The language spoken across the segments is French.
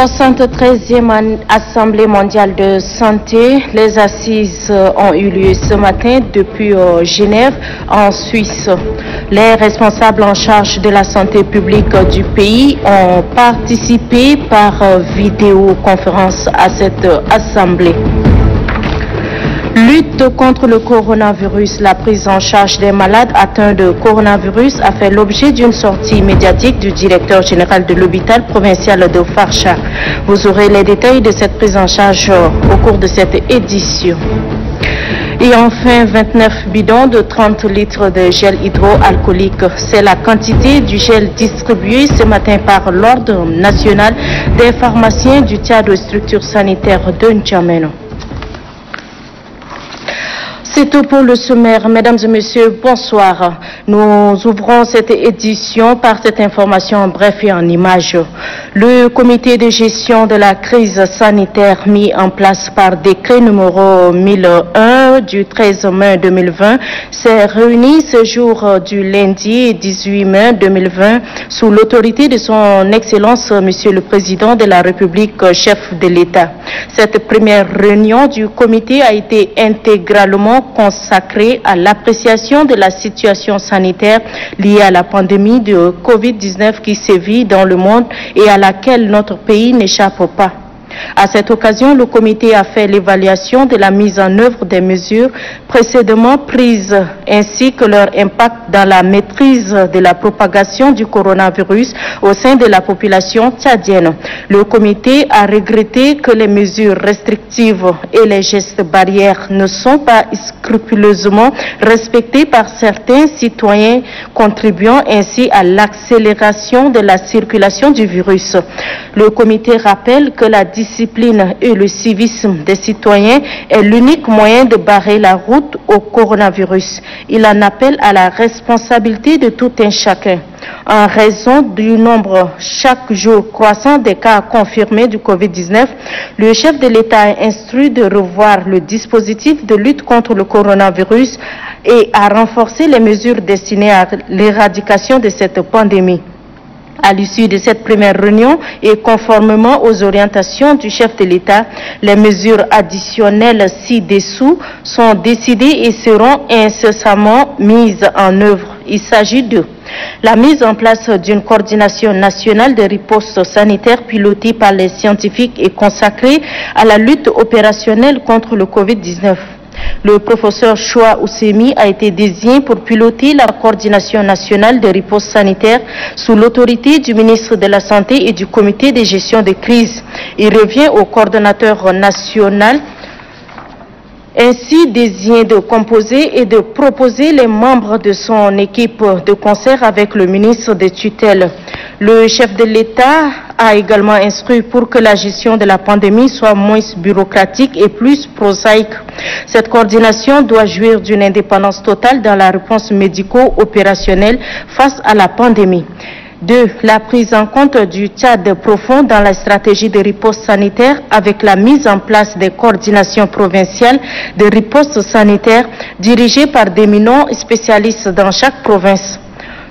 73e Assemblée mondiale de santé. Les assises ont eu lieu ce matin depuis Genève, en Suisse. Les responsables en charge de la santé publique du pays ont participé par vidéoconférence à cette assemblée. Lutte contre le coronavirus. La prise en charge des malades atteints de coronavirus a fait l'objet d'une sortie médiatique du directeur général de l'hôpital provincial de Farsha. Vous aurez les détails de cette prise en charge au cours de cette édition. Et enfin, 29 bidons de 30 litres de gel hydroalcoolique. C'est la quantité du gel distribué ce matin par l'Ordre national des pharmaciens du Tchad de structure sanitaire de N'Djamena. C'est tout pour le sommaire. Mesdames et messieurs, bonsoir. Nous ouvrons cette édition par cette information en bref et en images. Le comité de gestion de la crise sanitaire mis en place par décret numéro 1001 du 13 mai 2020 s'est réuni ce jour du lundi 18 mai 2020 sous l'autorité de son Excellence Monsieur le Président de la République, chef de l'État. Cette première réunion du comité a été intégralement consacré à l'appréciation de la situation sanitaire liée à la pandémie de Covid-19 qui sévit dans le monde et à laquelle notre pays n'échappe pas. À cette occasion, le comité a fait l'évaluation de la mise en œuvre des mesures précédemment prises ainsi que leur impact dans la maîtrise de la propagation du coronavirus au sein de la population tchadienne. Le comité a regretté que les mesures restrictives et les gestes barrières ne sont pas scrupuleusement respectés par certains citoyens, contribuant ainsi à l'accélération de la circulation du virus. Le comité rappelle que la discipline et le civisme des citoyens est l'unique moyen de barrer la route au coronavirus. Il en appelle à la responsabilité de tout un chacun. En raison du nombre chaque jour croissant des cas confirmés du Covid-19, le chef de l'État a instruit de revoir le dispositif de lutte contre le coronavirus et à renforcer les mesures destinées à l'éradication de cette pandémie. À l'issue de cette première réunion et conformément aux orientations du chef de l'État, les mesures additionnelles ci-dessous sont décidées et seront incessamment mises en œuvre. Il s'agit de la mise en place d'une coordination nationale de riposte sanitaire pilotée par les scientifiques et consacrée à la lutte opérationnelle contre le Covid-19. Le professeur Choua Oussemi a été désigné pour piloter la coordination nationale de riposte sanitaire sous l'autorité du ministre de la Santé et du comité de gestion de crise. Il revient au coordonnateur national ainsi désigné de composer et de proposer les membres de son équipe de concert avec le ministre de tutelle. Le chef de l'État a également instruit pour que la gestion de la pandémie soit moins bureaucratique et plus prosaïque. Cette coordination doit jouir d'une indépendance totale dans la réponse médico-opérationnelle face à la pandémie. 2. La prise en compte du Tchad profond dans la stratégie de riposte sanitaire avec la mise en place des coordinations provinciales de riposte sanitaire dirigées par d'éminents spécialistes dans chaque province.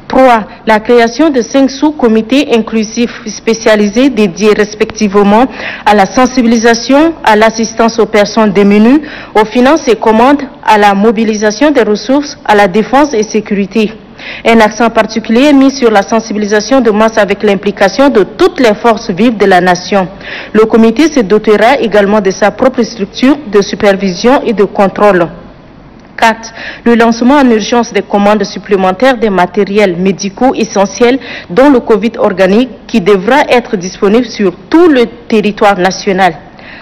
3. La création de 5 sous-comités inclusifs spécialisés dédiés respectivement à la sensibilisation, à l'assistance aux personnes démunies, aux finances et commandes, à la mobilisation des ressources, à la défense et sécurité. Un accent particulier est mis sur la sensibilisation de masse avec l'implication de toutes les forces vives de la nation. Le comité se dotera également de sa propre structure de supervision et de contrôle. 4. Le lancement en urgence des commandes supplémentaires des matériels médicaux essentiels dont le Covid organique qui devra être disponible sur tout le territoire national.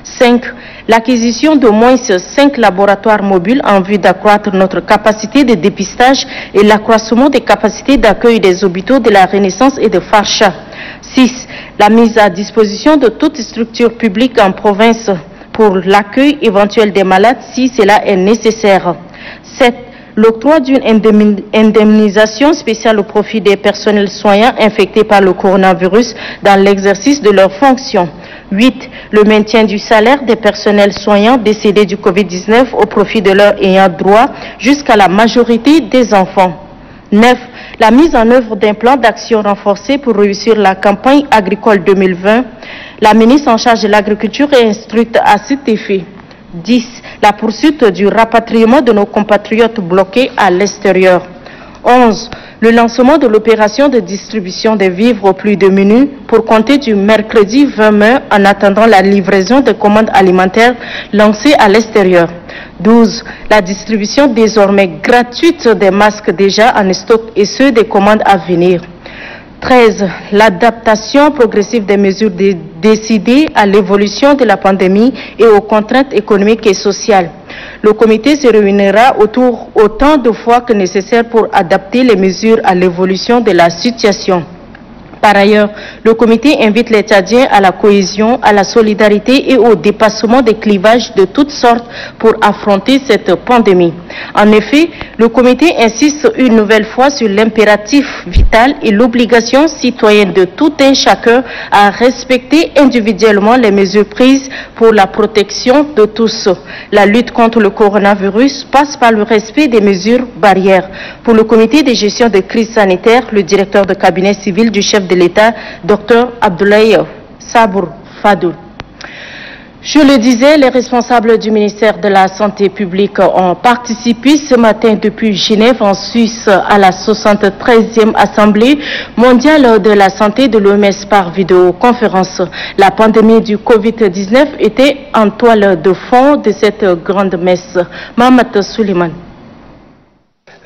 5. L'acquisition d'au moins 5 laboratoires mobiles en vue d'accroître notre capacité de dépistage et l'accroissement des capacités d'accueil des hôpitaux de la Renaissance et de Farsha. 6. La mise à disposition de toute structure publique en province pour l'accueil éventuel des malades si cela est nécessaire. 7. L'octroi d'une indemnisation spéciale au profit des personnels soignants infectés par le coronavirus dans l'exercice de leurs fonctions. 8. Le maintien du salaire des personnels soignants décédés du Covid-19 au profit de leurs ayants droit jusqu'à la majorité des enfants. 9. La mise en œuvre d'un plan d'action renforcé pour réussir la campagne agricole 2020. La ministre en charge de l'agriculture est instruite à cet effet. 10. La poursuite du rapatriement de nos compatriotes bloqués à l'extérieur. 11. Le lancement de l'opération de distribution des vivres aux plus démunis pour compter du mercredi 20 mai en attendant la livraison des commandes alimentaires lancées à l'extérieur. 12. La distribution désormais gratuite des masques déjà en stock et ceux des commandes à venir. 13. L'adaptation progressive des mesures décidées à l'évolution de la pandémie et aux contraintes économiques et sociales. Le comité se réunira autant de fois que nécessaire pour adapter les mesures à l'évolution de la situation. Par ailleurs, le comité invite les Tchadiens à la cohésion, à la solidarité et au dépassement des clivages de toutes sortes pour affronter cette pandémie. En effet, le comité insiste une nouvelle fois sur l'impératif vital et l'obligation citoyenne de tout un chacun à respecter individuellement les mesures prises pour la protection de tous. La lutte contre le coronavirus passe par le respect des mesures barrières. Pour le comité de gestion de crise sanitaire, le directeur de cabinet civil du chef de l'État, Dr Abdoulaye Sabour Fadou. Je le disais, les responsables du ministère de la Santé publique ont participé ce matin depuis Genève en Suisse à la 73e Assemblée mondiale de la santé de l'OMS par vidéoconférence. La pandémie du Covid-19 était en toile de fond de cette grande messe. Mohamed Suleiman.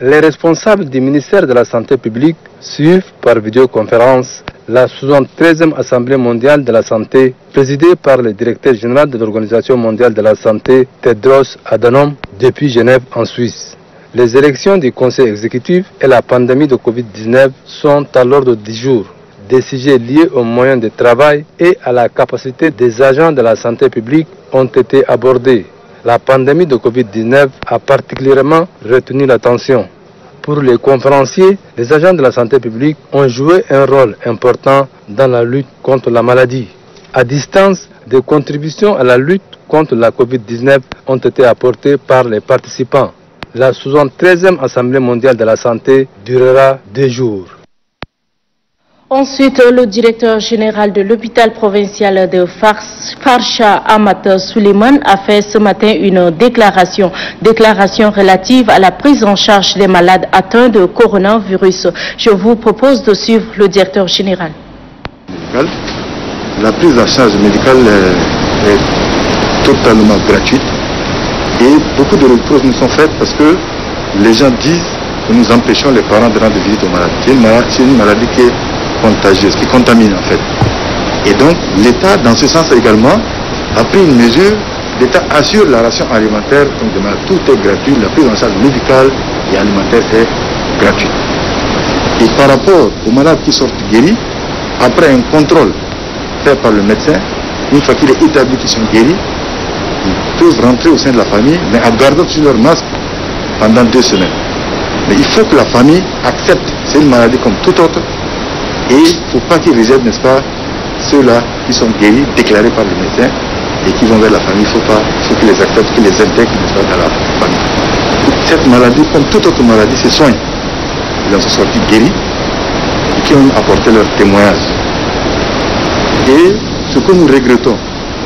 Les responsables du ministère de la Santé publique suivent par vidéoconférence la 73e Assemblée mondiale de la santé, présidée par le directeur général de l'Organisation mondiale de la santé, Tedros Adhanom, depuis Genève en Suisse. Les élections du Conseil exécutif et la pandémie de Covid-19 sont à l'ordre du jour. Des sujets liés aux moyens de travail et à la capacité des agents de la santé publique ont été abordés. La pandémie de Covid-19 a particulièrement retenu l'attention. Pour les conférenciers, les agents de la santé publique ont joué un rôle important dans la lutte contre la maladie. À distance, des contributions à la lutte contre la Covid-19 ont été apportées par les participants. La 73e Assemblée mondiale de la santé durera 2 jours. Ensuite, le directeur général de l'hôpital provincial de Farsha, Ahmad Suleiman, a fait ce matin une déclaration relative à la prise en charge des malades atteints de coronavirus. Je vous propose de suivre le directeur général. La prise en charge médicale est totalement gratuite et beaucoup de reproches nous sont faits parce que les gens disent que nous empêchons les parents de rendre visite aux malades. C'est une maladie qui est contagieuse, qui contamine en fait. Et donc l'État, dans ce sens également, a pris une mesure. L'État assure la ration alimentaire, donc tout est gratuit, la prise en charge médicale et alimentaire est gratuite. Et par rapport aux malades qui sortent guéris, après un contrôle fait par le médecin, une fois qu'il est établi qu'ils sont guéris, ils peuvent rentrer au sein de la famille, mais en gardant sur leur masque pendant 2 semaines. Mais il faut que la famille accepte, c'est une maladie comme toute autre. Et il ne faut pas qu'ils réservent, n'est-ce pas, ceux-là qui sont guéris, déclarés par le médecin et qui vont vers la famille. Il faut qu'ils les acceptent, qu'ils les intègrent, n'est-ce pas, dans la famille. Cette maladie, comme toute autre maladie, se soigne. Ils en sont sortis guéris et qui ont apporté leur témoignage. Et ce que nous regrettons,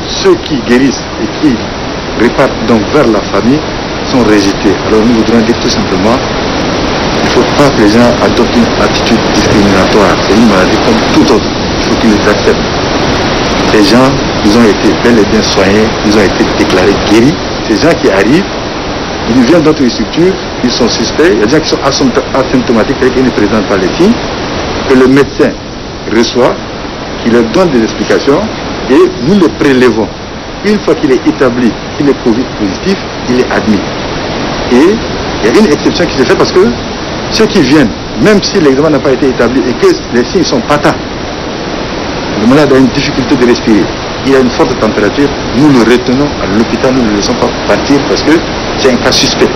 ceux qui guérissent et qui repartent donc vers la famille sont rejetés. Alors nous voudrions dire tout simplement, il ne faut pas que les gens adoptent une attitude discriminatoire. C'est une maladie comme toute autre. Il faut qu'ils les acceptent. Ces gens, ils ont été bel et bien soignés, ils ont été déclarés guéris. Ces gens qui arrivent, ils viennent d'autres structures, ils sont suspects. Il y a des gens qui sont asymptomatiques, c'est-à-dire qu'ils ne présentent pas les signes, que le médecin reçoit, qui leur donne des explications, et nous le prélevons. Une fois qu'il est établi qu'il est Covid positif, il est admis. Et il y a une exception qui se fait parce que ceux qui viennent, même si l'examen n'a pas été établi et que les signes sont patents, le malade a une difficulté de respirer, il a une forte température, nous le retenons à l'hôpital, nous ne le laissons pas partir parce que c'est un cas suspect.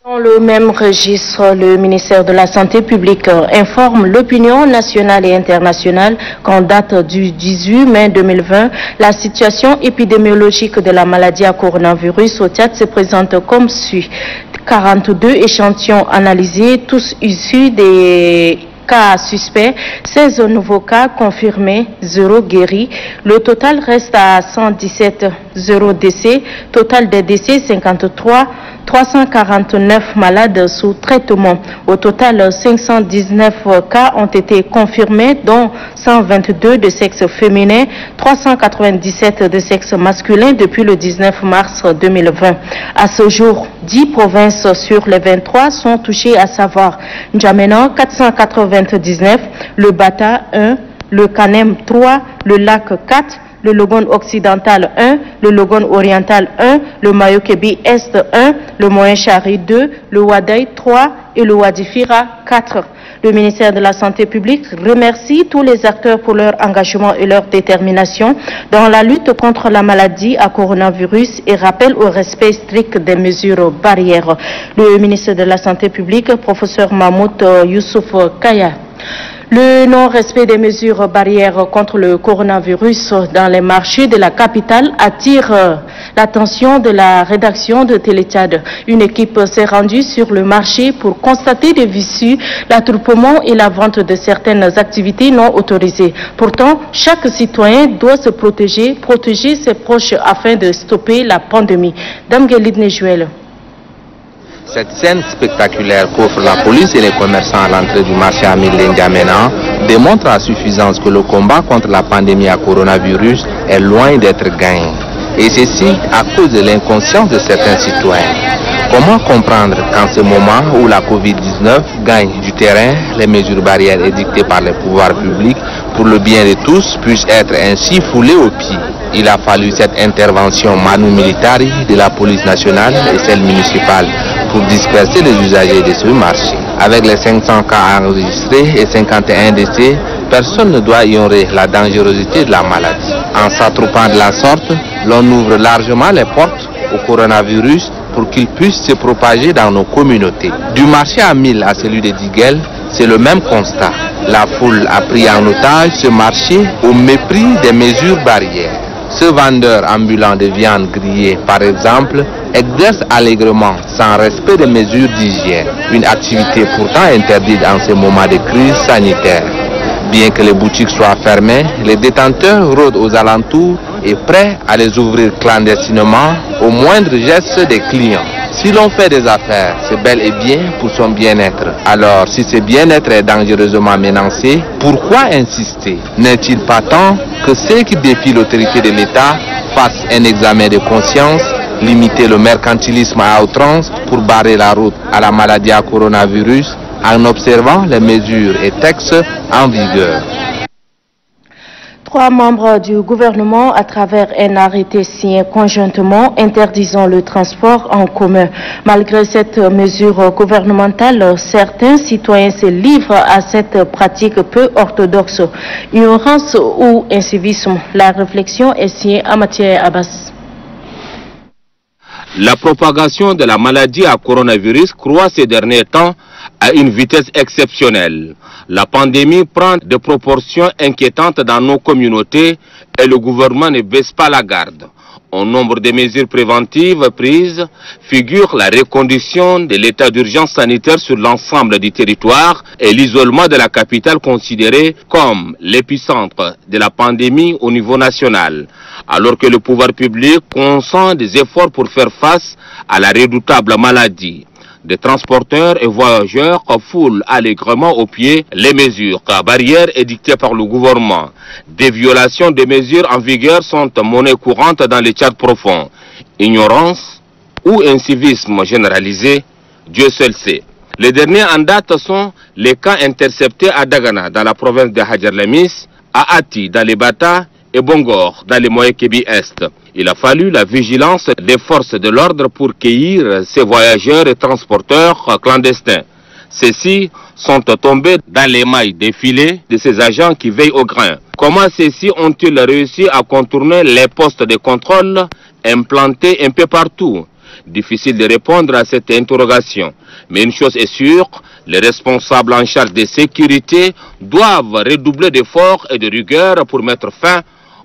Dans le même registre, le ministère de la Santé publique informe l'opinion nationale et internationale qu'en date du 18 mai 2020, la situation épidémiologique de la maladie à coronavirus au Tchad se présente comme suit. 42 échantillons analysés, tous issus des cas suspects, 16 nouveaux cas confirmés, 0 guéris. Le total reste à 117, 0 décès. Total des décès, 53, 349 malades sous traitement. Au total, 519 cas ont été confirmés, dont 122 de sexe féminin, 397 de sexe masculin depuis le 19 mars 2020. À ce jour, 10 provinces sur les 23 sont touchées, à savoir N'Djamena 499, le Bata 1, le Kanem 3, le Lac 4, le Logone occidental 1, le Logone oriental 1, le Mayokebi Est 1, le Moyen Chari 2, le Wadaï 3 et le Wadifira 4. Le ministère de la Santé publique remercie tous les acteurs pour leur engagement et leur détermination dans la lutte contre la maladie à coronavirus et rappelle au respect strict des mesures barrières. Le ministre de la Santé publique, professeur Mahmoud Youssouf Kaya. Le non-respect des mesures barrières contre le coronavirus dans les marchés de la capitale attire l'attention de la rédaction de Télétchad. Une équipe s'est rendue sur le marché pour constater des vices, l'attroupement et la vente de certaines activités non autorisées. Pourtant, chaque citoyen doit se protéger ses proches afin de stopper la pandémie. Dame Guélidne Joël. Cette scène spectaculaire qu'offrent la police et les commerçants à l'entrée du marché Amil N'Djamena démontre à suffisance que le combat contre la pandémie à coronavirus est loin d'être gagné. Et ceci à cause de l'inconscience de certains citoyens. Comment comprendre qu'en ce moment où la Covid-19 gagne du terrain, les mesures barrières édictées par les pouvoirs publics pour le bien de tous puissent être ainsi foulées aux pieds? Il a fallu cette intervention manu militari de la police nationale et celle municipale pour disperser les usagers de ce marché. Avec les 500 cas enregistrés et 51 décès, personne ne doit ignorer la dangerosité de la maladie. En s'attroupant de la sorte, l'on ouvre largement les portes au coronavirus pour qu'il puisse se propager dans nos communautés. Du marché à Mille à celui de Diguel, c'est le même constat. La foule a pris en otage ce marché au mépris des mesures barrières. Ce vendeur ambulant de viande grillée, par exemple, exerce allègrement sans respect des mesures d'hygiène, une activité pourtant interdite en ces moments de crise sanitaire. Bien que les boutiques soient fermées, les détenteurs rôdent aux alentours et prêts à les ouvrir clandestinement au moindre geste des clients. Si l'on fait des affaires, c'est bel et bien pour son bien-être. Alors, si ce bien-être est dangereusement menacé, pourquoi insister? N'est-il pas temps que ceux qui défient l'autorité de l'État fassent un examen de conscience, limiter le mercantilisme à outrance pour barrer la route à la maladie à coronavirus en observant les mesures et textes en vigueur? 3 membres du gouvernement, à travers un arrêté signé conjointement, interdisant le transport en commun. Malgré cette mesure gouvernementale, certains citoyens se livrent à cette pratique peu orthodoxe. Ignorance ou incivisme? La réflexion est signée Amathia Abbas. La propagation de la maladie à coronavirus croît ces derniers temps à une vitesse exceptionnelle. La pandémie prend des proportions inquiétantes dans nos communautés et le gouvernement ne baisse pas la garde. Au nombre de mesures préventives prises figure la reconduction de l'état d'urgence sanitaire sur l'ensemble du territoire et l'isolement de la capitale considérée comme l'épicentre de la pandémie au niveau national. Alors que le pouvoir public consent des efforts pour faire face à la redoutable maladie. Des transporteurs et voyageurs foulent allègrement aux pieds les mesures barrières édictées par le gouvernement. Des violations des mesures en vigueur sont monnaie courante dans les Tchad profonds. Ignorance ou incivisme généralisé, Dieu seul sait. Les derniers en date sont les cas interceptés à Dagana, dans la province de Hadjar Lemis, à Ati, dans les Bata, et Bongor, dans les Moyen-Kébi Est. Il a fallu la vigilance des forces de l'ordre pour cueillir ces voyageurs et transporteurs clandestins. Ceux-ci sont tombés dans les mailles des filets de ces agents qui veillent au grain. Comment ceux-ci ont-ils réussi à contourner les postes de contrôle implantés un peu partout? Difficile de répondre à cette interrogation. Mais une chose est sûre, les responsables en charge de sécurité doivent redoubler d'efforts et de rigueur pour mettre fin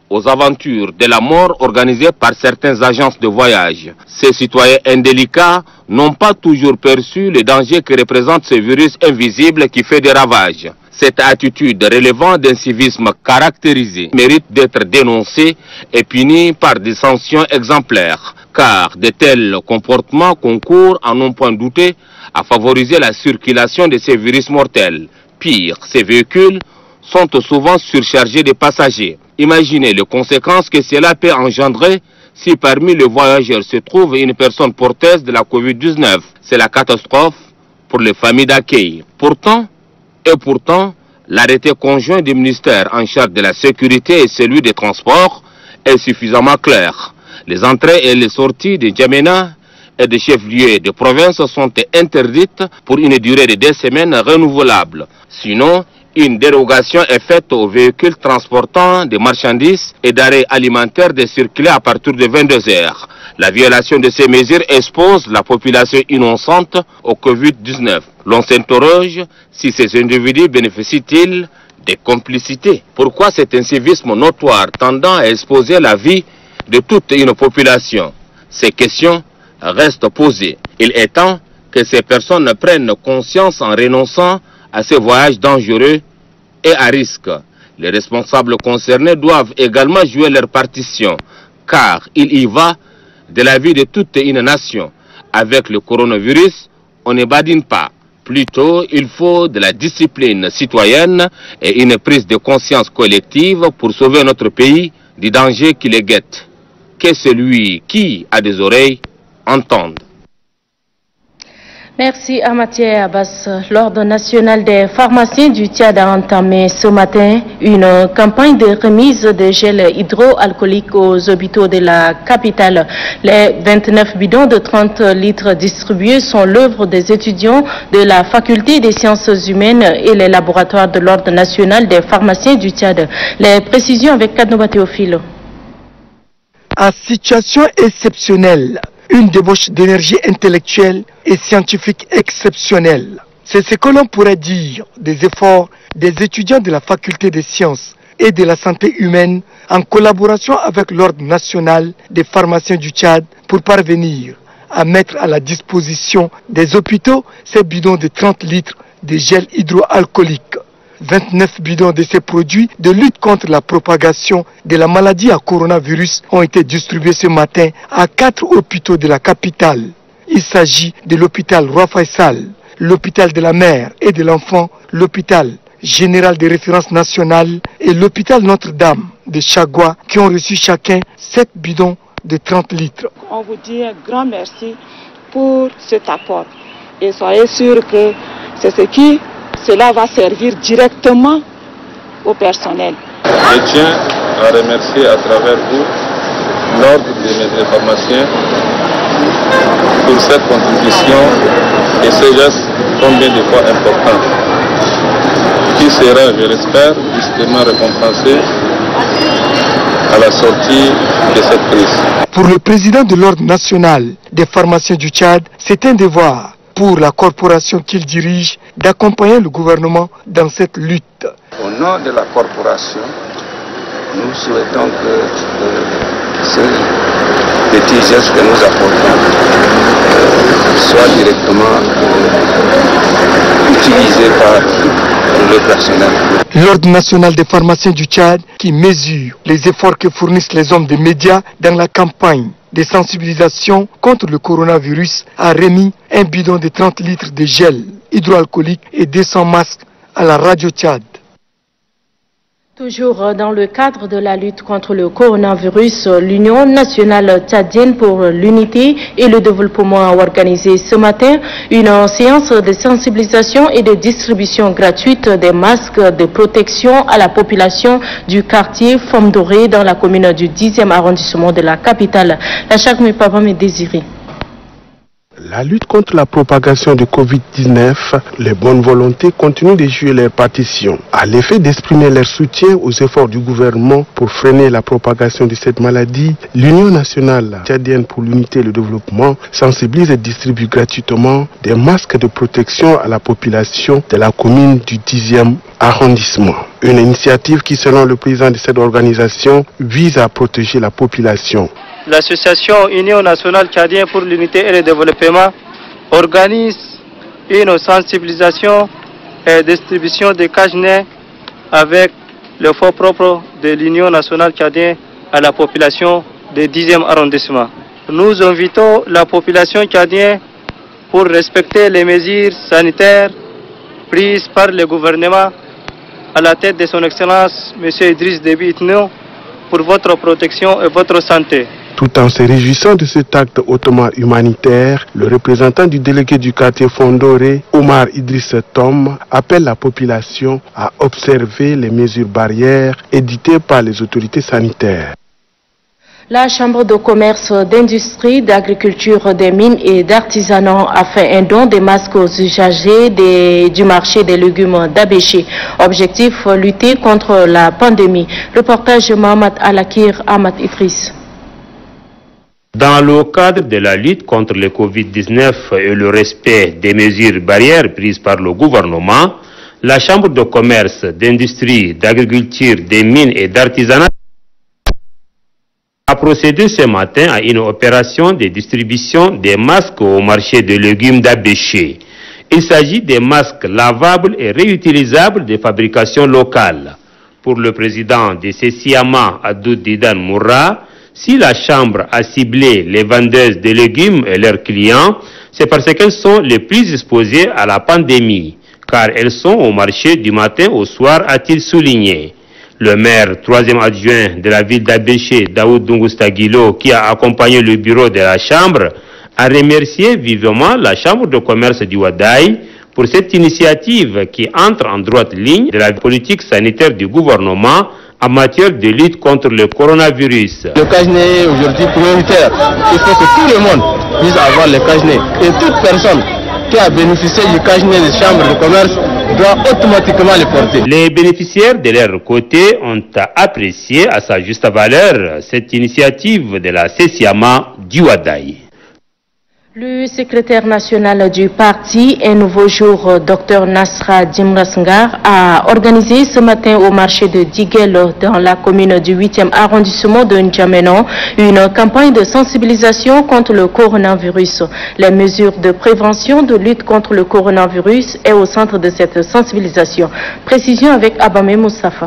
aux aventures de la mort organisées par certaines agences de voyage. Ces citoyens indélicats n'ont pas toujours perçu le danger que représente ce virus invisible qui fait des ravages. Cette attitude relevant d'un civisme caractérisé mérite d'être dénoncée et punie par des sanctions exemplaires, car de tels comportements concourent, à non point douter, à favoriser la circulation de ces virus mortels. Pire, ces véhicules sont souvent surchargés de passagers. Imaginez les conséquences que cela peut engendrer si parmi les voyageurs se trouve une personne porteuse de la Covid-19. C'est la catastrophe pour les familles d'accueil. Pourtant, l'arrêté conjoint du ministère en charge de la sécurité et celui des transports est suffisamment clair. Les entrées et les sorties de N'Djamena et des chefs-lieux de province sont interdites pour une durée de 2 semaines renouvelable. Sinon, une dérogation est faite aux véhicules transportant des marchandises et d'arrêts alimentaires de circuler à partir de 22 heures. La violation de ces mesures expose la population innocente au Covid-19. L'on s'interroge si ces individus bénéficient-ils des complicités. Pourquoi cet incivisme notoire tendant à exposer la vie de toute une population? Ces questions restent posées. Il est temps que ces personnes prennent conscience en renonçant à ces voyages dangereux et à risque. Les responsables concernés doivent également jouer leur partition, car il y va de la vie de toute une nation. Avec le coronavirus, on ne badine pas. Plutôt, il faut de la discipline citoyenne et une prise de conscience collective pour sauver notre pays du danger qui les guette. Que celui qui a des oreilles entende. Merci à Mathieu Abbas. L'Ordre national des pharmaciens du Tchad a entamé ce matin une campagne de remise de gel hydroalcoolique aux hôpitaux de la capitale. Les 29 bidons de 30 litres distribués sont l'œuvre des étudiants de la faculté des sciences humaines et les laboratoires de l'Ordre national des pharmaciens du Tchad. Les précisions avec Kadnoba Théophile. En situation exceptionnelle, une débauche d'énergie intellectuelle et scientifique exceptionnelle. C'est ce que l'on pourrait dire des efforts des étudiants de la faculté des sciences et de la santé humaine en collaboration avec l'Ordre national des pharmaciens du Tchad pour parvenir à mettre à la disposition des hôpitaux ces bidons de 30 litres de gel hydroalcoolique. 29 bidons de ces produits de lutte contre la propagation de la maladie à coronavirus ont été distribués ce matin à 4 hôpitaux de la capitale. Il s'agit de l'hôpital Roi Faisal, l'hôpital de la mère et de l'enfant, l'hôpital général de référence nationale et l'hôpital Notre-Dame de Chagua qui ont reçu chacun 7 bidons de 30 litres. On vous dit un grand merci pour cet apport et soyez sûr que c'est ce qui cela va servir directement au personnel. Je tiens à remercier à travers vous l'Ordre des médecins pharmaciens pour cette contribution et ce geste combien de fois important, qui sera, je l'espère, justement récompensé à la sortie de cette crise. Pour le président de l'Ordre national des pharmaciens du Tchad, c'est un devoir pour la corporation qu'il dirige d'accompagner le gouvernement dans cette lutte. Au nom de la corporation, nous souhaitons que ce petit geste que nous apportons soit directement utilisé par le personnel. L'Ordre national des pharmaciens du Tchad, qui mesure les efforts que fournissent les hommes des médias dans la campagne de sensibilisation contre le coronavirus, a remis un bidon de 30 litres de gel hydroalcoolique et 200 masques à la radio Tchad. Toujours dans le cadre de la lutte contre le coronavirus, l'Union nationale tchadienne pour l'unité et le développement a organisé ce matin une séance de sensibilisation et de distribution gratuite des masques de protection à la population du quartier Femme Dorée dans la commune du 10e arrondissement de la capitale. La Chagme Pabam est désirée. La lutte contre la propagation de Covid-19, les bonnes volontés continuent de jouer leur partition. À l'effet d'exprimer leur soutien aux efforts du gouvernement pour freiner la propagation de cette maladie, l'Union nationale tchadienne pour l'unité et le développement sensibilise et distribue gratuitement des masques de protection à la population de la commune du 10e arrondissement. Une initiative qui, selon le président de cette organisation, vise à protéger la population. L'association Union nationale tchadienne pour l'unité et le développement organise une sensibilisation et distribution des cache-nez avec le fonds propre de l'Union nationale tchadienne à la population du 10e arrondissement. Nous invitons la population tchadienne pour respecter les mesures sanitaires prises par le gouvernement à la tête de son Excellence M. Idriss Déby Itno pour votre protection et votre santé. Tout en se réjouissant de cet acte hautement humanitaire, le représentant du délégué du quartier Fondoré, Omar Idriss Tom, appelle la population à observer les mesures barrières éditées par les autorités sanitaires. La Chambre de commerce, d'industrie, d'agriculture, des mines et d'artisanat a fait un don des masques aux usagers du marché des légumes d'Abéché. Objectif, lutter contre la pandémie. Reportage Mohamed Alakir, Ahmad Idriss. Dans le cadre de la lutte contre le Covid-19 et le respect des mesures barrières prises par le gouvernement, la Chambre de commerce, d'industrie, d'agriculture, des mines et d'artisanat a procédé ce matin à une opération de distribution des masques au marché de légumes d'Abéché. Il s'agit des masques lavables et réutilisables de fabrication locale. Pour le président de CECIAMA, Adou Didan Moura, si la Chambre a ciblé les vendeuses de légumes et leurs clients, c'est parce qu'elles sont les plus exposées à la pandémie, car elles sont au marché du matin au soir, a-t-il souligné. Le maire, troisième adjoint de la ville d'Abéché, Daoud Dungustagilo, qui a accompagné le bureau de la Chambre, a remercié vivement la Chambre de commerce du Wadaï pour cette initiative qui entre en droite ligne de la politique sanitaire du gouvernement en matière de lutte contre le coronavirus. Le cache-nez est aujourd'hui prioritaire. Il faut que tout le monde puisse avoir le cache-nez. Et toute personne qui a bénéficié du cache-nez des chambres de commerce doit automatiquement le porter. Les bénéficiaires de leur côté ont apprécié à sa juste valeur cette initiative de la CECIAMA du Wadaï. Le secrétaire national du parti Un Nouveau Jour, Dr Nasra Djimrasngar, a organisé ce matin au marché de Diguel, dans la commune du 8e arrondissement de N'Djamena, une campagne de sensibilisation contre le coronavirus. Les mesures de prévention de lutte contre le coronavirus est au centre de cette sensibilisation. Précision avec Abame Moussafa.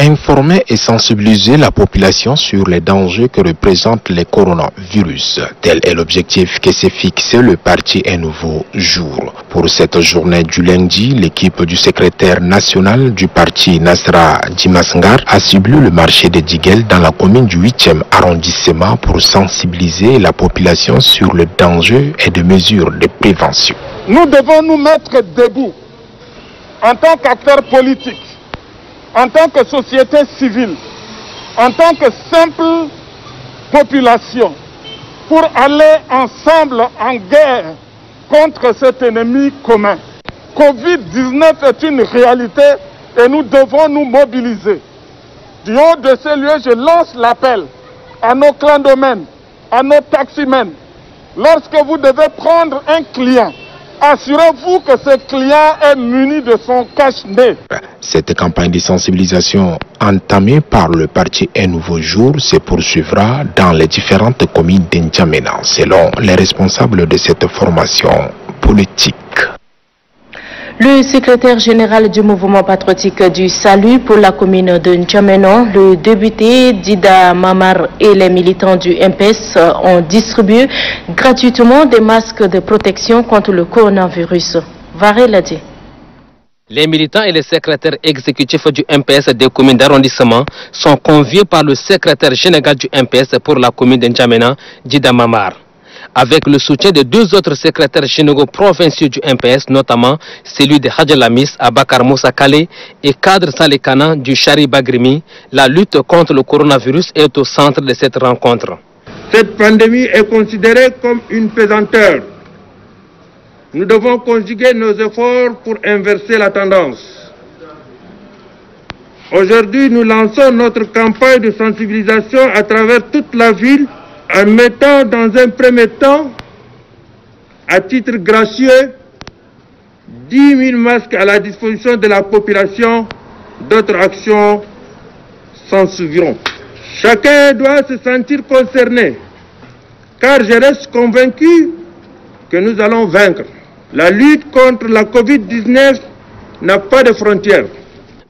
Informer et sensibiliser la population sur les dangers que représente le coronavirus. Tel est l'objectif que s'est fixé le parti Un Nouveau Jour. Pour cette journée du lundi, l'équipe du secrétaire national du parti Nasra Djimrasngar a ciblé le marché de Diguel dans la commune du 8e arrondissement pour sensibiliser la population sur le danger et des mesures de prévention. Nous devons nous mettre debout en tant qu'acteurs politiques, en tant que société civile, en tant que simple population, pour aller ensemble en guerre contre cet ennemi commun. Covid-19 est une réalité et nous devons nous mobiliser. Du haut de ces lieux, je lance l'appel à nos clandomènes, à nos taximènes. Lorsque vous devez prendre un client, assurez-vous que ce client est muni de son cache-nez. Cette campagne de sensibilisation entamée par le parti Un Nouveau Jour se poursuivra dans les différentes communes d'N'Djamena, selon les responsables de cette formation politique. Le secrétaire général du mouvement patriotique du Salut pour la commune de N'Djamena, le député Dida Mamar et les militants du MPS ont distribué gratuitement des masques de protection contre le coronavirus. Varé l'a dit. Les militants et les secrétaires exécutifs du MPS des communes d'arrondissement sont conviés par le secrétaire général du MPS pour la commune de N'Djamena, Dida Mamar, avec le soutien de deux autres secrétaires généraux provinciaux du MPS, notamment celui de Hadjalamis, Abakar Moussa Kale et Kadr Salekana du Chari Bagrimi. La lutte contre le coronavirus est au centre de cette rencontre. Cette pandémie est considérée comme une pesanteur. Nous devons conjuguer nos efforts pour inverser la tendance. Aujourd'hui, nous lançons notre campagne de sensibilisation à travers toute la ville en mettant dans un premier temps, à titre gracieux, 10 000 masques à la disposition de la population. D'autres actions s'en suivront. Chacun doit se sentir concerné, car je reste convaincu que nous allons vaincre. La lutte contre la Covid-19 n'a pas de frontières.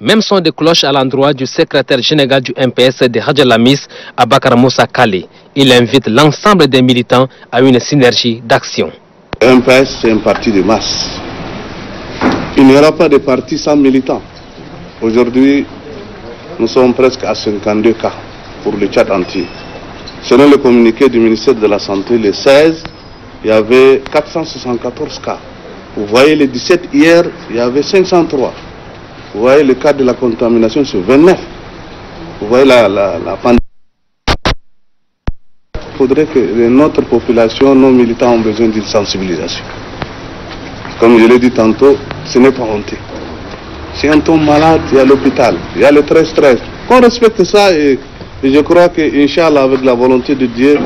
Même son de cloche à l'endroit du secrétaire général du MPS de Hadjalamis, Abakar Moussa Kale. Il invite l'ensemble des militants à une synergie d'action. Le MPS, c'est un parti de masse. Il n'y aura pas de parti sans militants. Aujourd'hui, nous sommes presque à 52 cas pour le Tchad entier. Selon le communiqué du ministère de la Santé, le 16, il y avait 474 cas. Vous voyez, le 17 hier, il y avait 503. Vous voyez, le cas de la contamination, c'est 29. Vous voyez la pandémie. Il faudrait que notre population, nos militants ont besoin d'une sensibilisation. Comme je l'ai dit tantôt, ce n'est pas honteux. Si on tombe malade, il y a l'hôpital, il y a le 13-13. Qu'on respecte ça et je crois que, Inch'Allah, avec la volonté de Dieu,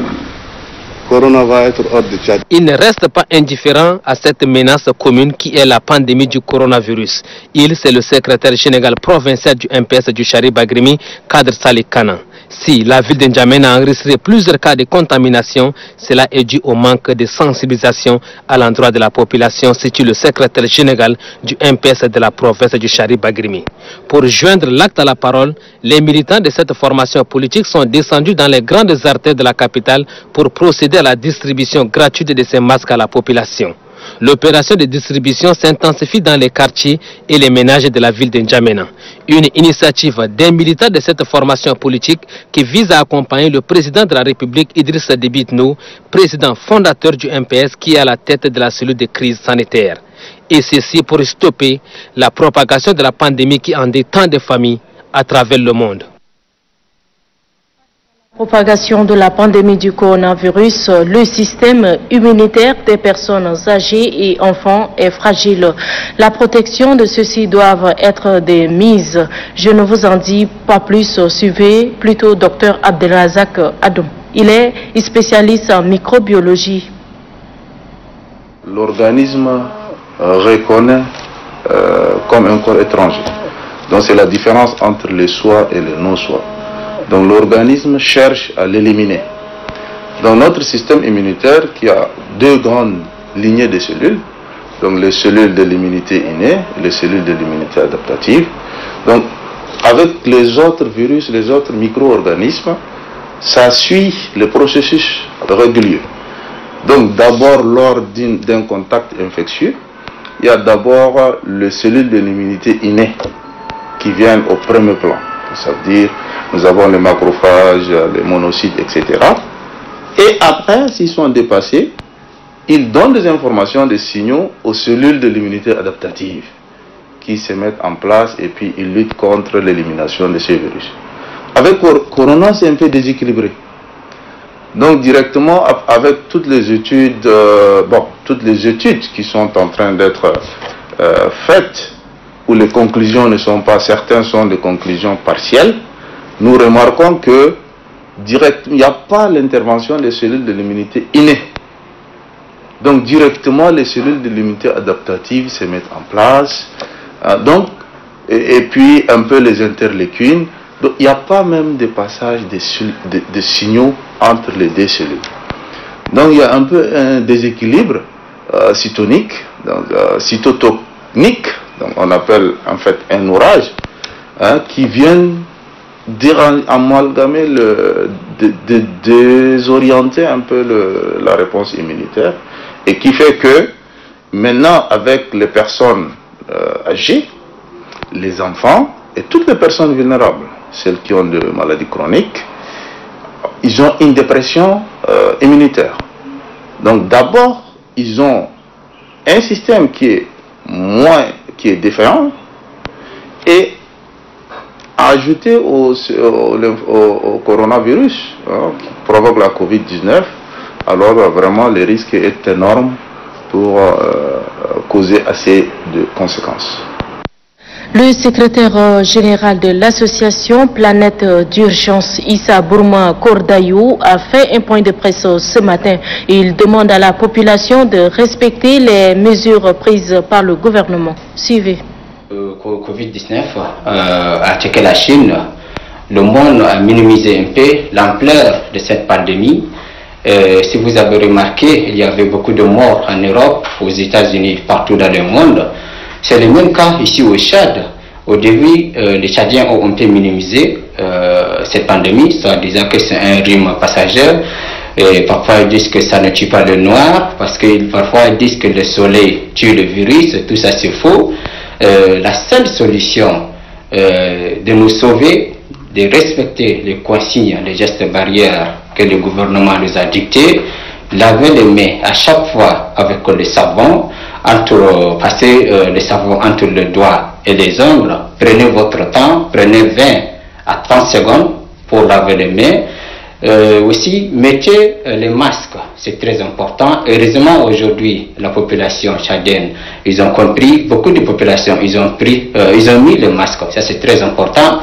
Corona va être hors de Tchad. Il ne reste pas indifférent à cette menace commune qui est la pandémie du coronavirus. C'est le secrétaire général provincial du MPS du Chari Bagrimi, Kadr Salih Kana. Si la ville de N'Djamena a enregistré plusieurs cas de contamination, cela est dû au manque de sensibilisation à l'endroit de la population, situe le secrétaire général du MPS de la province du Chari Bagrimi. Pour joindre l'acte à la parole, les militants de cette formation politique sont descendus dans les grandes artères de la capitale pour procéder à la distribution gratuite de ces masques à la population. L'opération de distribution s'intensifie dans les quartiers et les ménages de la ville de N'Djamena. Une initiative des militants de cette formation politique qui vise à accompagner le président de la République, Idrissa Déby Itno, président fondateur du MPS qui est à la tête de la cellule de crise sanitaire. Et ceci pour stopper la propagation de la pandémie qui endeuille tant de familles à travers le monde. Propagation de la pandémie du coronavirus, le système immunitaire des personnes âgées et enfants est fragile. La protection de ceux-ci doivent être des mises. Je ne vous en dis pas plus. Suivez plutôt Dr Abdelrazak Adoum. Il est spécialiste en microbiologie. L'organisme reconnaît comme un corps étranger. Donc c'est la différence entre les soins et les non-soins. Donc l'organisme cherche à l'éliminer. Dans notre système immunitaire qui a deux grandes lignées de cellules, donc les cellules de l'immunité innée et les cellules de l'immunité adaptative. Donc avec les autres virus, les autres micro-organismes, ça suit le processus régulier. Donc d'abord lors d'un contact infectieux, il y a d'abord les cellules de l'immunité innée qui viennent au premier plan. Ça veut dire nous avons les macrophages, les monocytes, etc. Et après, s'ils sont dépassés, ils donnent des informations, des signaux aux cellules de l'immunité adaptative qui se mettent en place et puis ils luttent contre l'élimination de ces virus. Avec Corona, c'est un peu déséquilibré. Donc directement, avec toutes les études, qui sont en train d'être faites, où les conclusions ne sont pas, certaines sont des conclusions partielles, nous remarquons que il n'y a pas l'intervention des cellules de l'immunité innée. Donc directement, les cellules de l'immunité adaptative se mettent en place. Et puis un peu les interleukines. Donc il n'y a pas même de passage de signaux entre les deux cellules. Donc il y a un peu un déséquilibre cytonique, cytotonique, donc on appelle en fait un orage, qui vient amalgamer, désorienter un peu la réponse immunitaire et qui fait que maintenant avec les personnes âgées, les enfants et toutes les personnes vulnérables, celles qui ont des maladies chroniques, ils ont une dépression immunitaire. Donc d'abord, ils ont un système qui est défaillant et ajouté au coronavirus qui provoque la Covid-19, alors vraiment le risque est énorme pour causer assez de conséquences. Le secrétaire général de l'association Planète d'urgence, Issa Bourma Kordayou, a fait un point de presse ce matin. Il demande à la population de respecter les mesures prises par le gouvernement. Suivez. Le Covid-19 a attaqué la Chine. Le monde a minimisé un peu l'ampleur de cette pandémie. Si vous avez remarqué, il y avait beaucoup de morts en Europe, aux États-Unis, partout dans le monde. C'est le même cas ici au Tchad. Au début, les Tchadiens ont un peu minimisé cette pandémie, soit disant que c'est un rhume passager. Et parfois ils disent que ça ne tue pas le noir, parce que parfois ils disent que le soleil tue le virus. Tout ça c'est faux. La seule solution de nous sauver, de respecter les consignes, les gestes barrières que le gouvernement nous a dictés, laver les mains à chaque fois avec le savon, passer le savon entre le doigt et les ongles. Prenez votre temps, prenez 20 à 30 secondes pour laver les mains. Aussi, mettez les masques, c'est très important. Heureusement, aujourd'hui, la population tchadienne, ils ont compris, beaucoup de populations, ils ont mis les masques, ça c'est très important.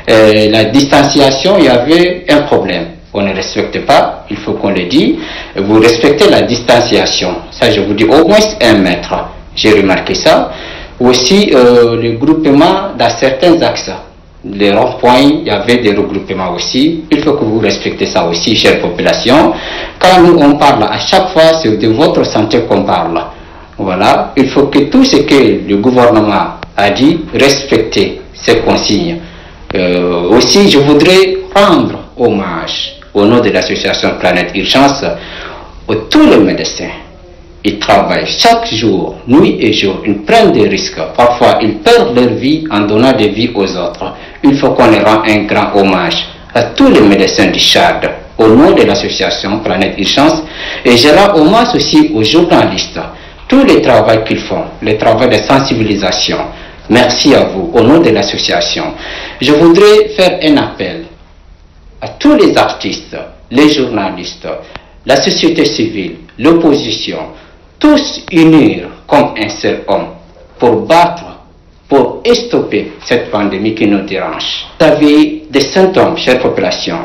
La distanciation, il y avait un problème. On ne respecte pas, il faut qu'on le dise. Vous respectez la distanciation, ça je vous dis au moins 1 mètre. J'ai remarqué ça. Aussi, le groupement dans certains axes. Les ronds-points, il y avait des regroupements aussi. Il faut que vous respectez ça aussi, chère population. Quand nous on parle, à chaque fois, c'est de votre santé qu'on parle. Voilà. Il faut que tout ce que le gouvernement a dit, respectez ces consignes. Aussi, je voudrais rendre hommage au nom de l'association Planète Urgence à tous les médecins. Ils travaillent chaque jour, nuit et jour, ils prennent des risques. Parfois, ils perdent leur vie en donnant des vies aux autres. Il faut qu'on leur rende un grand hommage à tous les médecins du Tchad, au nom de l'association Planète Urgence. Et je rends hommage aussi aux journalistes, tous les travaux qu'ils font, les travaux de sensibilisation. Merci à vous, au nom de l'association. Je voudrais faire un appel à tous les artistes, les journalistes, la société civile, l'opposition, tous unir comme un seul homme pour battre, pour stopper cette pandémie qui nous dérange. Vous avez des symptômes, chère population,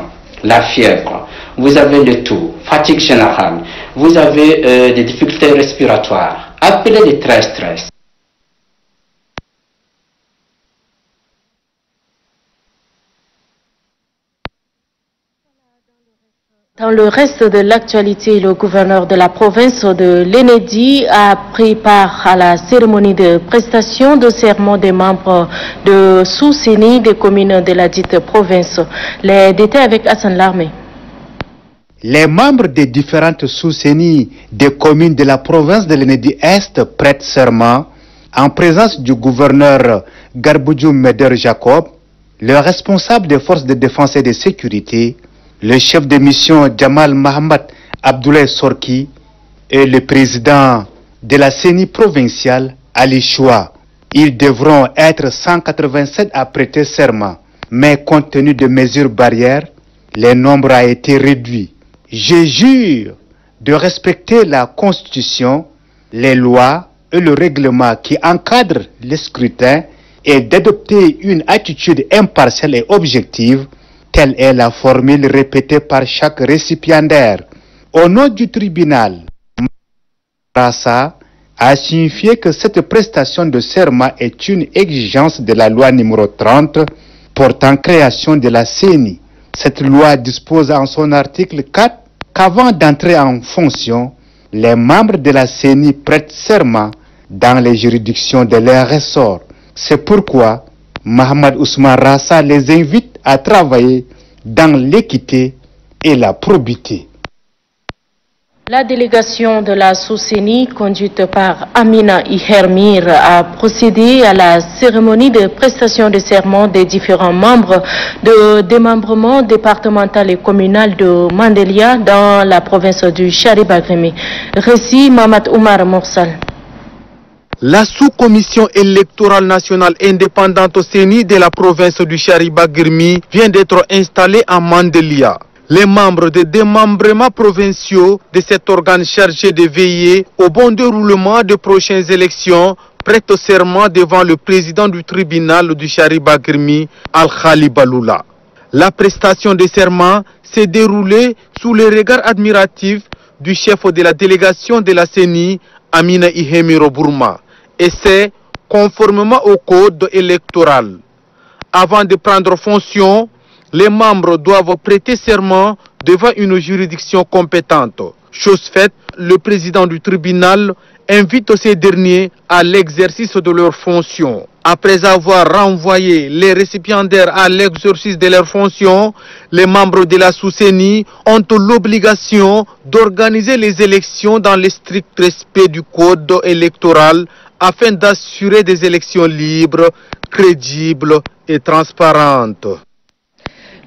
la fièvre, vous avez le tout, fatigue générale, vous avez des difficultés respiratoires, appelez les 13-13. Dans le reste de l'actualité, le gouverneur de la province de l'Enedi a pris part à la cérémonie de prestation de serment des membres de sous-CENI des communes de la dite province. Les détails avec Hassan Larmé. Les membres des différentes sous-CENI des communes de la province de l'Enedi-Est prêtent serment en présence du gouverneur Garboudjou Meder Jacob, le responsable des forces de défense et de sécurité, le chef de mission Jamal Mahamad Abdoulaye Sorki et le président de la CENI provinciale Ali Choua. Ils devront être 187 à prêter serment, mais compte tenu de mesures barrières, le nombre a été réduit. Je jure de respecter la Constitution, les lois et le règlement qui encadrent le scrutin et d'adopter une attitude impartiale et objective. Telle est la formule répétée par chaque récipiendaire. Au nom du tribunal, Rassa a signifié que cette prestation de serment est une exigence de la loi numéro 30 portant création de la CENI. Cette loi dispose en son article 4 qu'avant d'entrer en fonction, les membres de la CENI prêtent serment dans les juridictions de leur ressort. C'est pourquoi Mohamed Ousmane Rassa les invite à travailler dans l'équité et la probité. La délégation de la sous-CENI, conduite par Amina Ihermir, a procédé à la cérémonie de prestation de serment des différents membres de démembrement départemental et communal de Mandelia dans la province du Charibagrimi. Récit Mamad Oumar Morsal. La sous-commission électorale nationale indépendante CENI de la province du Charibagrimi vient d'être installée à Mandelia. Les membres des démembrements provinciaux de cet organe chargé de veiller au bon déroulement des prochaines élections prêtent serment devant le président du tribunal du Charibagrimi, Al-Khali Baloula. La prestation de serment s'est déroulée sous le regard admiratif du chef de la délégation de la CENI, Amina Ihemiro Bourma. Et c'est conformément au code électoral. Avant de prendre fonction, les membres doivent prêter serment devant une juridiction compétente. Chose faite, le président du tribunal invite ces derniers à l'exercice de leurs fonctions. Après avoir renvoyé les récipiendaires à l'exercice de leurs fonctions, les membres de la SOUSENI ont l'obligation d'organiser les élections dans le strict respect du code électoral afin d'assurer des élections libres, crédibles et transparentes.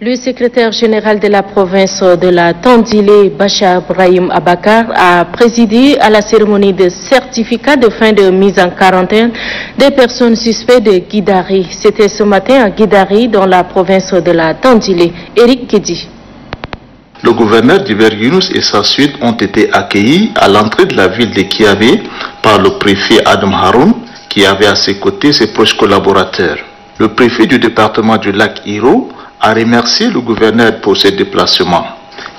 Le secrétaire général de la province de la Tandilé, Bachar Brahim Abakar, a présidé à la cérémonie de certificat de fin de mise en quarantaine des personnes suspectes de Guidari. C'était ce matin à Guidari, dans la province de la Tandilé. Eric Kedi. Le gouverneur d'Iber Younous et sa suite ont été accueillis à l'entrée de la ville de Kiabé par le préfet Adam Haroun, qui avait à ses côtés ses proches collaborateurs. Le préfet du département du lac Hiro a remercié le gouverneur pour ses déplacements,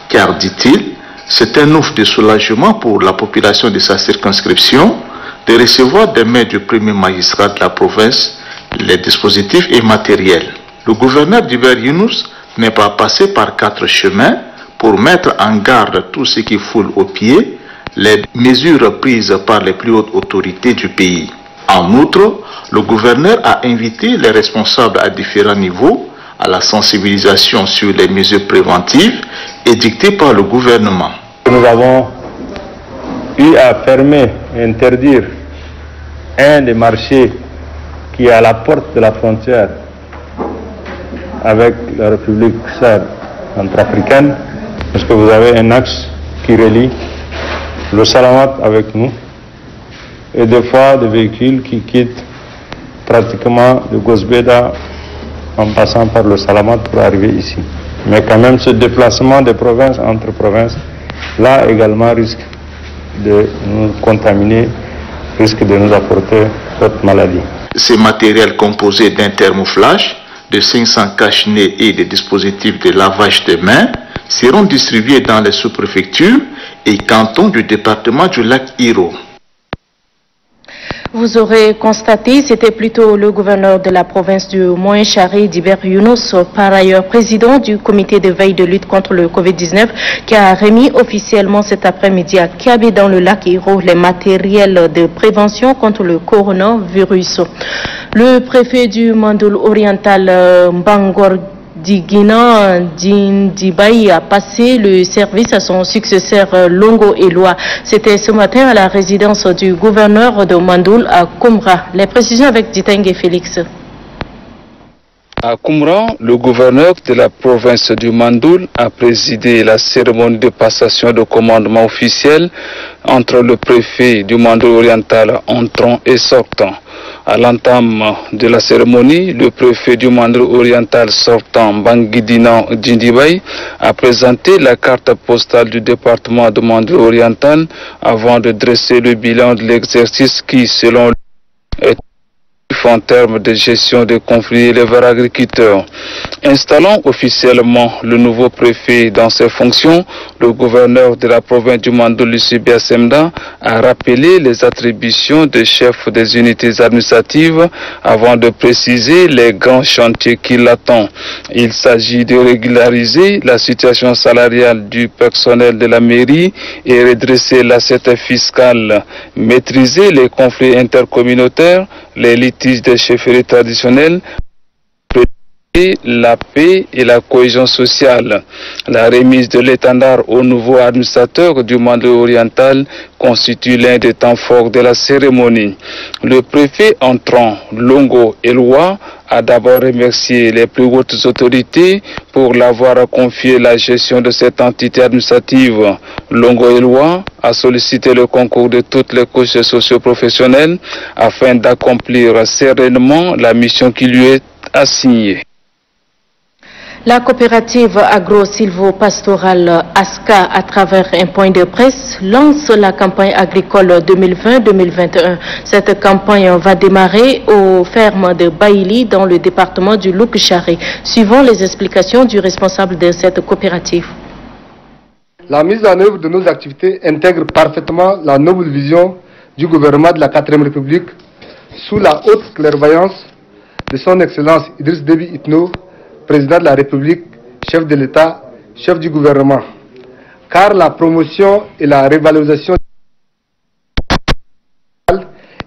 car, dit-il, c'est un ouf de soulagement pour la population de sa circonscription de recevoir des mains du premier magistrat de la province les dispositifs et matériels. Le gouverneur d'Iber Younous n'est pas passé par 4 chemins pour mettre en garde tous ceux qui foulent aux pieds les mesures prises par les plus hautes autorités du pays. En outre, le gouverneur a invité les responsables à différents niveaux à la sensibilisation sur les mesures préventives édictées par le gouvernement. Nous avons eu à fermer et interdire un des marchés qui est à la porte de la frontière avec la République centrafricaine, parce que vous avez un axe qui relie le Salamat avec nous, et des fois des véhicules qui quittent pratiquement de Gosbeda en passant par le Salamat pour arriver ici. Mais quand même, ce déplacement de province entre provinces, là également risque de nous contaminer, risque de nous apporter d'autres maladies. Ces matériels composés d'un thermoflash, de 500 cache-nez et des dispositifs de lavage des mains seront distribués dans les sous-préfectures et cantons du département du lac Hiro. Vous aurez constaté, c'était plutôt le gouverneur de la province du Moyen-Chari, d'Iber Younous, par ailleurs président du comité de veille de lutte contre le Covid-19, qui a remis officiellement cet après-midi à Kiabé dans le lac Hiro les matériels de prévention contre le coronavirus. Le préfet du Mandoul oriental, Mbangor Digina Dindibaï, a passé le service à son successeur Longo Eloi. C'était ce matin à la résidence du gouverneur de Mandoul à Koumra. Les précisions avec Diteng Félix. À Koumra, le gouverneur de la province du Mandoul a présidé la cérémonie de passation de commandement officiel entre le préfet du Mandoul oriental entrant et sortant. À l'entame de la cérémonie, le préfet du Mandoul oriental sortant, Bangidina Djindibay, a présenté la carte postale du département de Mandoul oriental avant de dresser le bilan de l'exercice qui, selon lui, est en termes de gestion des conflits éleveurs agriculteurs. Installant officiellement le nouveau préfet dans ses fonctions, le gouverneur de la province du Mandoul, Lucibia Semda, a rappelé les attributions des chefs des unités administratives avant de préciser les grands chantiers qui l'attendent. Il s'agit de régulariser la situation salariale du personnel de la mairie et redresser l'assiette fiscale, maîtriser les conflits intercommunautaires, les litiges des chefferies traditionnelles, la paix et la cohésion sociale. La remise de l'étendard au nouveau administrateur du Mandoul oriental constitue l'un des temps forts de la cérémonie. Le préfet entrant, Longo Eloi, a d'abord remercié les plus hautes autorités pour l'avoir confié la gestion de cette entité administrative. Longo Eloi a sollicité le concours de toutes les couches socio-professionnelles afin d'accomplir sereinement la mission qui lui est assignée. La coopérative agro-silvo-pastorale ASCA, à travers un point de presse, lance la campagne agricole 2020-2021. Cette campagne va démarrer aux fermes de Baïli dans le département du Louk-Chari. Suivons les explications du responsable de cette coopérative. La mise en œuvre de nos activités intègre parfaitement la noble vision du gouvernement de la 4e République sous la haute clairvoyance de son Excellence Idriss Déby Itno, président de la République, chef de l'État, chef du gouvernement. Car la promotion et la révalorisation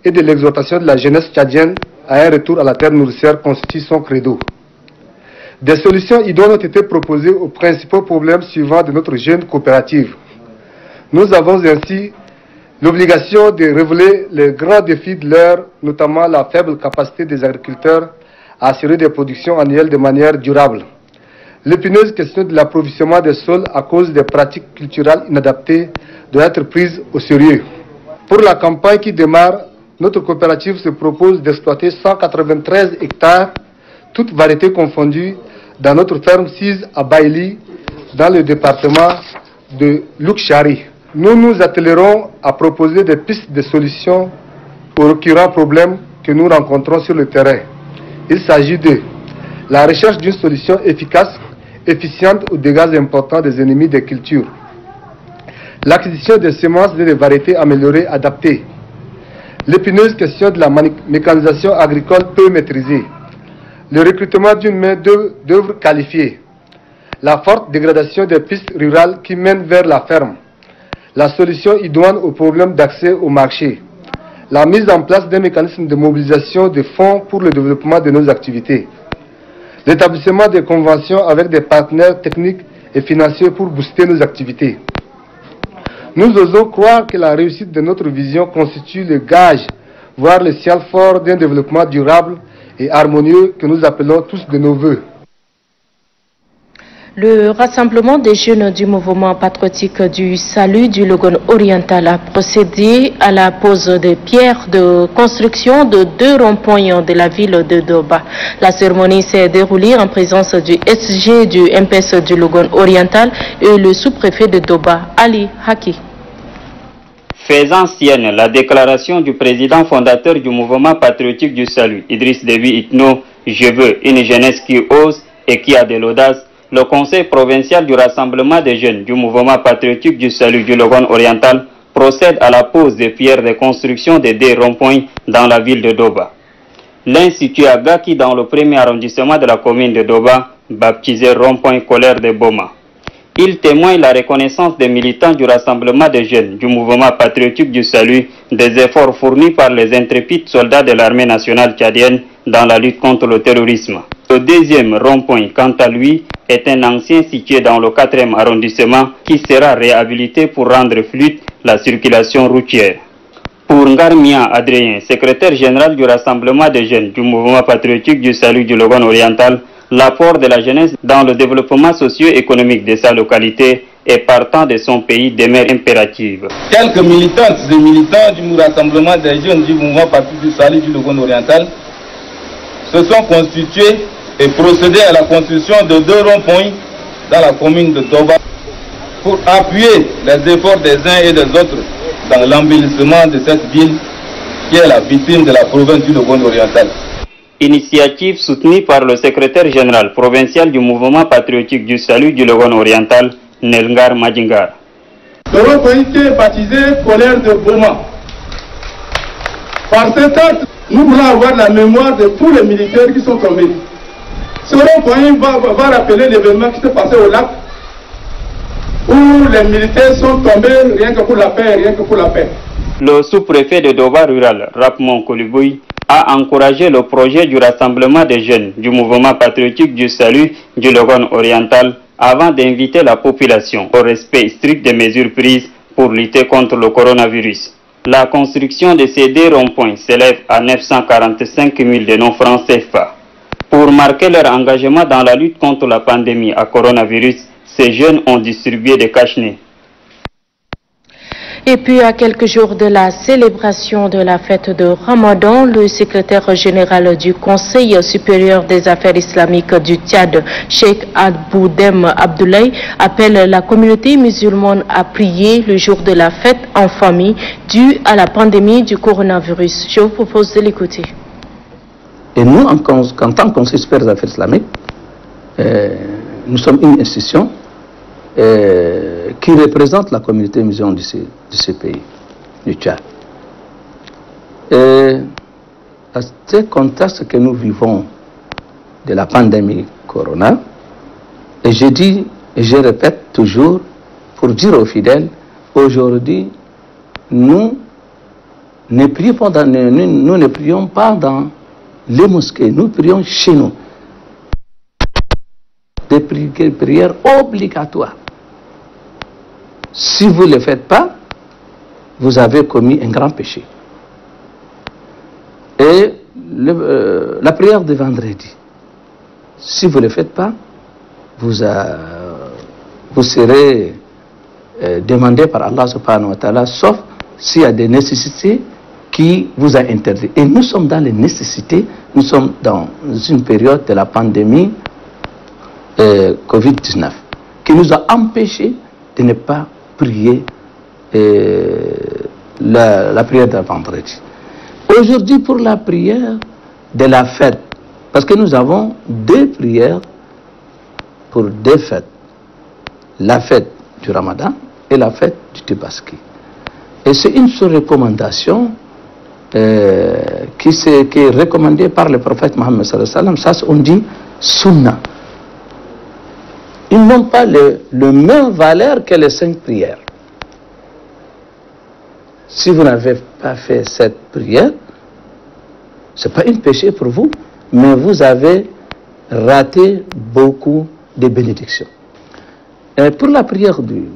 et de l'exhortation de la jeunesse tchadienne à un retour à la terre nourricière constitue son credo. Des solutions idoines ont été proposées aux principaux problèmes suivants de notre jeune coopérative. Nous avons ainsi l'obligation de révéler les grands défis de l'heure, notamment la faible capacité des agriculteurs à assurer des productions annuelles de manière durable. L'épineuse question de l'approvisionnement des sols à cause des pratiques culturelles inadaptées doit être prise au sérieux. Pour la campagne qui démarre, notre coopérative se propose d'exploiter 193 hectares, toutes variétés confondues, dans notre ferme 6 à Baïli, dans le département de Loukchari. Nous nous attellerons à proposer des pistes de solutions aux récurrents problèmes que nous rencontrons sur le terrain. Il s'agit de la recherche d'une solution efficace, efficiente aux dégâts importants des ennemis des cultures, l'acquisition des semences et des variétés améliorées adaptées, l'épineuse question de la mécanisation agricole peu maîtrisée, le recrutement d'une main-d'œuvre qualifiée, la forte dégradation des pistes rurales qui mènent vers la ferme, la solution idoine aux problèmes d'accès au marché, la mise en place d'un mécanisme de mobilisation de fonds pour le développement de nos activités, l'établissement des conventions avec des partenaires techniques et financiers pour booster nos activités. Nous osons croire que la réussite de notre vision constitue le gage, voire le ciel fort d'un développement durable et harmonieux que nous appelons tous de nos voeux. Le rassemblement des jeunes du mouvement patriotique du salut du Logone oriental a procédé à la pose des pierres de construction de 2 ronds-points de la ville de Doba. La cérémonie s'est déroulée en présence du SG du MPS du Logone oriental et le sous-préfet de Doba, Ali Haki. Faisant sienne la déclaration du président fondateur du mouvement patriotique du salut, Idriss Déby Itno, je veux une jeunesse qui ose et qui a de l'audace, le conseil provincial du rassemblement des jeunes du mouvement patriotique du salut du Logone oriental procède à la pose des pierres de construction de 2 ronds-points dans la ville de Doba. L'un situé à Gaki dans le 1er arrondissement de la commune de Doba, baptisé rond-point Colère de Boma. Il témoigne la reconnaissance des militants du rassemblement des jeunes du mouvement patriotique du salut des efforts fournis par les intrépides soldats de l'armée nationale tchadienne dans la lutte contre le terrorisme. Le 2e rond-point, quant à lui, est un ancien situé dans le 4e arrondissement qui sera réhabilité pour rendre fluide la circulation routière. Pour Ngarmia Adrien, secrétaire général du rassemblement des jeunes du mouvement patriotique du salut du Logone oriental, l'apport de la jeunesse dans le développement socio-économique de sa localité et partant de son pays demeure impérative. Quelques militantes et militants du rassemblement des jeunes du mouvement patriotique du salut du Logone oriental se sont constitués et procédé à la construction de 2 ronds-points dans la commune de Doba pour appuyer les efforts des uns et des autres dans l'embellissement de cette ville qui est la victime de la province du Logone oriental. Initiative soutenue par le secrétaire général provincial du mouvement patriotique du salut du Logone oriental, Nelngar Madjingar. Le rond-point est baptisé Colère de Boma. Par cet acte, nous voulons avoir la mémoire de tous les militaires qui sont tombés. Ce rond-point va rappeler l'événement qui s'est passé au lac, où les militaires sont tombés rien que pour la paix, rien que pour la paix. Le sous-préfet de Doba rural, Rapmon Kolibouy, a encouragé le projet du rassemblement des jeunes du mouvement patriotique du salut du Logone oriental avant d'inviter la population au respect strict des mesures prises pour lutter contre le coronavirus. La construction de ces 2 ronds-points s'élève à 945 000 de nos francs CFA. Pour marquer leur engagement dans la lutte contre la pandémie à coronavirus, ces jeunes ont distribué des cache-nez. Et puis, à quelques jours de la célébration de la fête de Ramadan, le secrétaire général du Conseil supérieur des affaires islamiques du Tchad, Cheikh Aboudem Abdoulaye, appelle la communauté musulmane à prier le jour de la fête en famille due à la pandémie du coronavirus. Je vous propose de l'écouter. Et nous, en tant que Conseil supérieur des affaires islamiques, nous sommes une institution qui représente la communauté musulmane de ce pays, du Tchad. Et à ce contexte que nous vivons de la pandémie corona, et je dis et je répète toujours pour dire aux fidèles, aujourd'hui, nous nous ne prions pas dans les mosquées, nous prions chez nous. Des prières obligatoires. Si vous ne le faites pas, vous avez commis un grand péché. Et la prière de vendredi, si vous ne le faites pas, vous serez demandé par Allah subhanahu wa ta'ala, sauf s'il y a des nécessités qui vous a interdit. Et nous sommes dans les nécessités, nous sommes dans une période de la pandémie Covid-19 qui nous a empêchés de ne pas prier la prière de vendredi. Aujourd'hui, pour la prière de la fête, parce que nous avons deux prières pour deux fêtes, la fête du Ramadan et la fête du Tabaski. Et c'est une recommandation qui est recommandée par le prophète Mohammed sallallahu alayhi wa sallam. Ça, on dit sunna. Ils n'ont pas le même valeur que les 5 prières. Si vous n'avez pas fait cette prière, ce n'est pas un péché pour vous, mais vous avez raté beaucoup de bénédictions. Et pour la prière du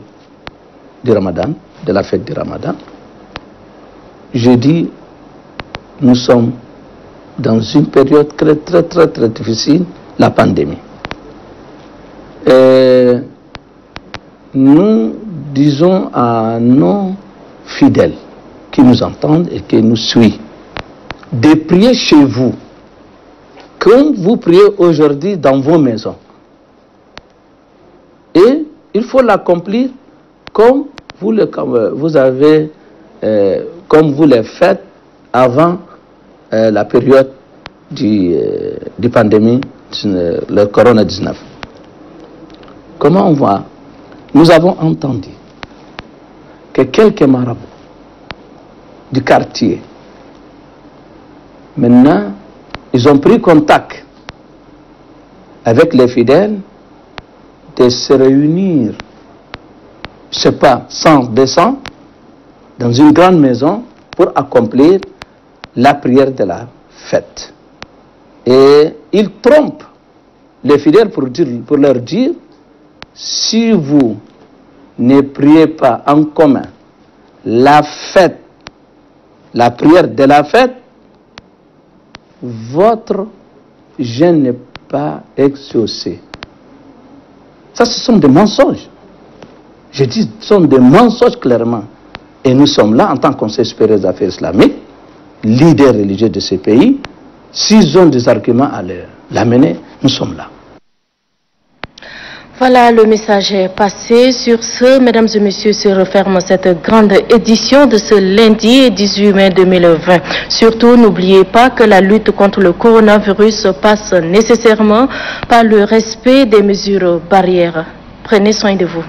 Ramadan, de la fête du Ramadan, je dis, nous sommes dans une période très difficile, la pandémie. Et nous disons à nos fidèles qui nous entendent et qui nous suivent de prier chez vous comme vous priez aujourd'hui dans vos maisons. Et il faut l'accomplir comme vous le faites avant la période du pandémie, le Corona-19. Comment on va? Nous avons entendu que quelques marabouts du quartier, maintenant, ils ont pris contact avec les fidèles de se réunir, je ne sais pas, 100, 200, dans une grande maison pour accomplir la prière de la fête. Et ils trompent les fidèles pour leur dire, si vous ne priez pas en commun la fête, la prière de la fête, votre jeûne n'est pas exaucé. Ça, ce sont des mensonges. Je dis, ce sont des mensonges clairement. Et nous sommes là en tant que Conseil supérieur des affaires islamiques, leaders religieux de ces pays. S'ils ont des arguments à l'amener, nous sommes là. Voilà, le message est passé. Sur ce, mesdames et messieurs, se referme cette grande édition de ce lundi 18 mai 2020. Surtout, n'oubliez pas que la lutte contre le coronavirus passe nécessairement par le respect des mesures barrières. Prenez soin de vous.